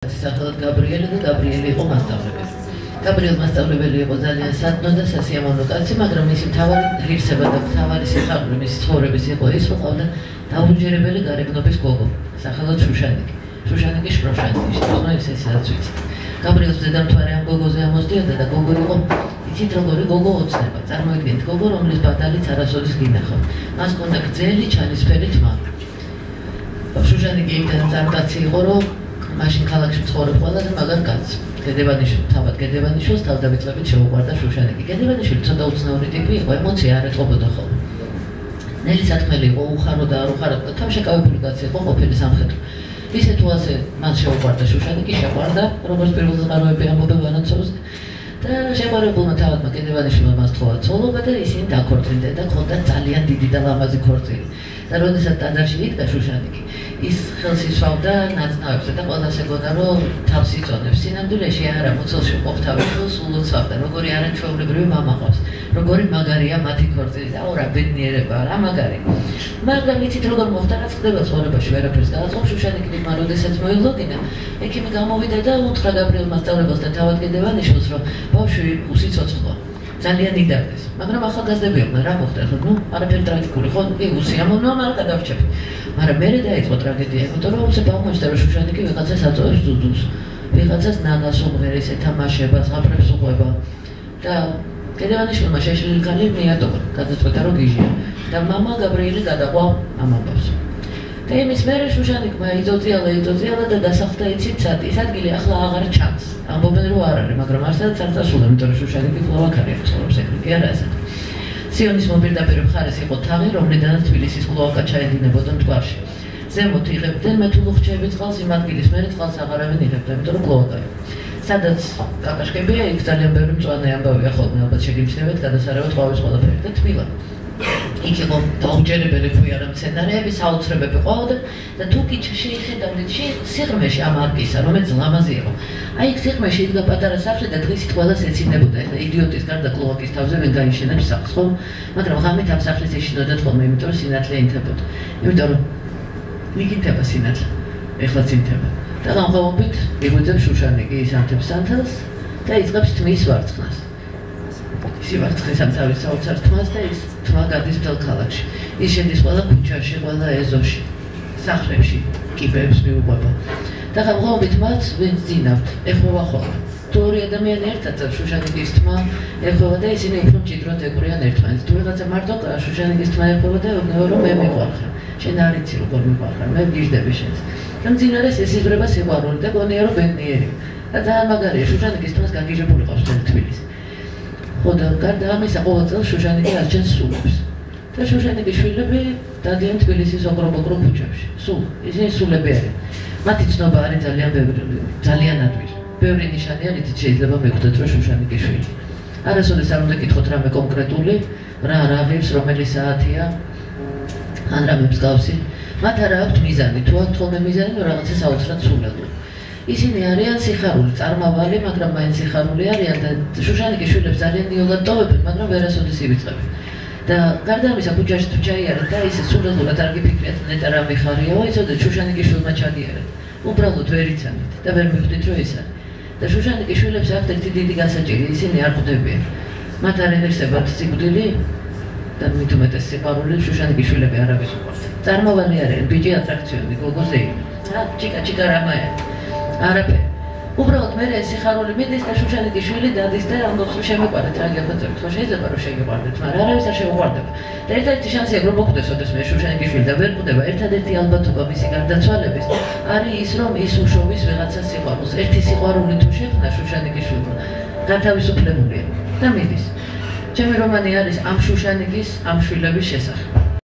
სახელად გაბრიელი და გაბრიელი იყო მასწავლებელი. გაბრიელ მასწავლებელი იყო ძალიან სათნო და სასიამოვნო კაცი, მაგრამ მისი მთავარი ღირსება და მთავარი სიხარული მისი ცხოვრების იყო ის, რომ ყავდა დაუჯერებელი გარეგნობის გოგო, სახელად შუშანიკი. შუშანიკი შპროშანიკი, ნუ ესესაც ვიცით. გაბრიელს დედამთვარე ამ გოგოზე ამოსდიოდა და გოგო იყო იცით როგორი გოგო ოცნება. წარმოიდგინეთ გოგო, რომლის ბადალიც არასოდეს გინახავ. მას ჰქონდა გრძელი ჩალისფერი თმა. შუშანიკი იმდენად წარმკაცი იყო, რომ მაშინ ქალაქში ცხოვრობ ყველაზე მაგარ კაცს. გედევანიშვილი, თავად გედევანიშვილს თავდავიწყებით შეუყვარდა შუშანიკი. გედევანიშვილი ცოტა უცნაური ტიპი იყო, ემოცია არ ეწყობოდა ხოლმე. ნელი სათქმელი იყო, უხარო და არ უხარო და თავშეკავებული კაცი იყო ყოფილი სამხედრო. ისე თუ ასე მას შეუყვარდა შუშანიკი, შეყვარდა, როგორც პირველი ზღაროები ამბობენ ვანაცხოვს და შეყვარებულმა თავადმა გედევანიშვილმა მას თხოვა ცოლობა და ისინი დაქორწინდნენ და ჰქონდა ძალიან დიდი და ლამაზი ქორწილი. და როდესაც ტაძარში იდგა შუშანიკი, ის ხელს ისვავდა ნაცნავებზე და ყველას ეგონა, რომ თავს იწონებს. სინამდვილეში არა, მუცელში ყოფ თავის ხელს ულოცავდა, როგორი არაჩვეულებრივი მამა ყავს, როგორი მაგარია მათი ქორწილი და რა ბედნიერება, რა მაგარი. მაგრამ იცით როგორ მოხდა, რაც ხდება ცხოვრებაში, ვერაფერს გააწყობ. შუშანიკმა როდესაც მოილოგინა, ექიმი გამოვიდა და უთხრა გაბრიელ მასწავლებელს და თავად გედევანიშვილს, რომ ბავშვი უსიცოცხლოა. ძალიან იდარდეს, მაგრამ ახალგაზრდები იყვნენ, რა მოხდა ხო? ნუ არაფერი ტრაგიკული ხო? კი, უსიამოვნოა, მაგრამ გადავრჩები. მაგრამ მერე დაიწყო ტრაგედია, იმიტომ რომ უცებ აღმოჩნდა, რომ შუშანიკი ვიღაცას აწოვებს ძუძუს, ვიღაცას ნანას უმღერეს, ეთამაშება, ზღაპრებს უყვება და გედევანიშვილმა შეშლილი ქალი მიატოვა, გადაწყვეტა რომ გიჟია და მამა გაბრიელი გადაყვა ამ ამბავს. და იმის მერე შუშანიკმა იწოწიალა და დასახლდა იცით სად, ის ადგილი ახლა აღარ ჩანს. ამბობენ რომ არ არის, მაგრამ არსად არ წასულა, იმიტომ რომ შუშანიკი ფლოვაქარი ცხოვრობს ეგრე, კი არა ასეთ. სიონის მოპირდაპირ მხარეს იყო თაღი, რომლიდანაც თბილისის ყლოვაკა ჩაედინებოდა მტკვარში. ზემოთ იღებდნენ მეთულუხჩეები წყალს, იმ ადგილის მერე წყალს აღარავინ იღებდა, იმიტომ რომ ყლოვაკა იყო. სადაც კაკაშკებია, იქ ძალიან ბევრი მწვანე ამბავია ხოლმე, ალბათ შეგიმჩნევთ, გადასარევად ყვავის ყველაფერი და თბილა. იქ იყო დაუჯერებელი ფუიარა მცენარეები, საოცრებები ყვაოდა და თუ კი შეიხედავდით სიღრმეში ამ არკისა, რომელიც ლამაზი იყო. აი იქ სიღრმეში იდგა პატარა სახლი და დღისით ყველას ეცინებოდა. ეხლა იდიოტის გარდა ყლოვაკის თავზე ვინ გაიშენებს სახლს, ხო? მაგრამ ღამით ამ სახლის ეშინოდათ ხოლმე, იმიტომ რომ სინათლე ინთებოდა. იმიტომ რომ იქ სინათლე, ეხლაც ინთება. და გამყოლობით იგვიძებს შუშანიკი ის ანთებს სანთელს და იწყებს თმის ვარცხნას. ისი ვარცხნის ამთავრის საოცარ თმას და ის თმა გადის მთელ ქალაქში. ის შედის ყველა ქუჩაში, ყველა ეზოში, სახლებში, კიბეებს მიუყვება. და გამყოლობით მას ვინც ძინავთ, ეხმოვა ხოლმე. თუ ორი ადამიანი ერთად წავს შუშანიკის თმა ეხმოვა და ისინი უფრო მჭიდროდ ეკვრიან ერთმანეთს. თუ ვიღაცა მარტო შუშანიკის თმა ეხმოვა და ეუბნება რომ მე მიყვარხარ. შენ არ იცი როგორ მიყვარხარ, მე ვგიჟდები შენს. და მძინარეს ესიზღვრება სიყვარული და გონია რომ ბედნიერია. და ძალიან მაგარია, შუშანიკის თმას გაგიჟებული ყავს მთელი თბილისი. ხო და გარდა ამისა ყოველ წელს შუშანიკი არჩენს სულებს. და შუშანიკის შვილები დადიან თბილისის ოქრობოკრო ქუჩებში. სულ, ისინი სულები არიან. მათი ცნობა არის ძალიან ბევრი, ძალიან ადვილი. ბევრი ნიშანია, რითიც შეიძლება მეგხვდეთ, რომ შუშანიკი შვილი. არასოდეს არ უნდა გითხოთ რამე კონკრეტული, რა აღებს, რომელი საათია, ან რამე მსგავსი. მათ არ აქვთ მიზანი, თუ აქვთ ხოლმე მიზანი, რომ რაღაცა საოცრად სულელო. ისინი არიან სიხარული, წარმავალი, მაგრამ მაინც სიხარული არიან და შუშანიკის შვილებს ძალიან ნიოლად ტოვებენ, მაგრამ ვერასოდეს ივიწყებენ. და გარდა ამისა, ქუჩაში თუ ჩაიარეთ და ისე სულელურად არ გიფიქრეთ, ნეტა რა მიხარიაო, იცოდეთ, შუშანიკის შვილმა ჩადიარეთ. უბრალოდ ვერ იცანით და ვერ მიხვდით, რომ ის არის. და შუშანიკის შვილებს აქვთ ერთი დიდი გასაჭირი, ისინი არ ხვდებიან. მათ არ ენერსებათ სიკვდილი და მით უმეტეს სიყვარული, შუშანიკის შვილები არავის უყვართ. წარმავალი არიან, ბიჭი ატრაქციონი, გოგო ზეიმი. ჩიკა რამაია. არაფერი. უბრალოდ მე ეს სიხარული მიდის და შუშანიკის შვილი დადის და ამბობს რომ შემიყვარეთ რა გიახოცებთ, ხო შეიძლება რომ შეგიყვარდეთ, მაგრამ არავის არ შეუყვარდება. და ერთ-ერთი შანსია რომ მოკვდეს ოდესმე შუშანიკის შვილი და ვერ კვდება, ერთადერთი ალბათობა მისი გარდაცვალების არის ის რომ ის უშოვის ვიღაცას სიყვარულს. ერთი სიყვარული თუ შეხვდა შუშანიკის შვილმა, გათავისუფლებულია და მიდის. ჩემი რომანი არის ამ შუშანიკის, ამ შვილების შესახებ.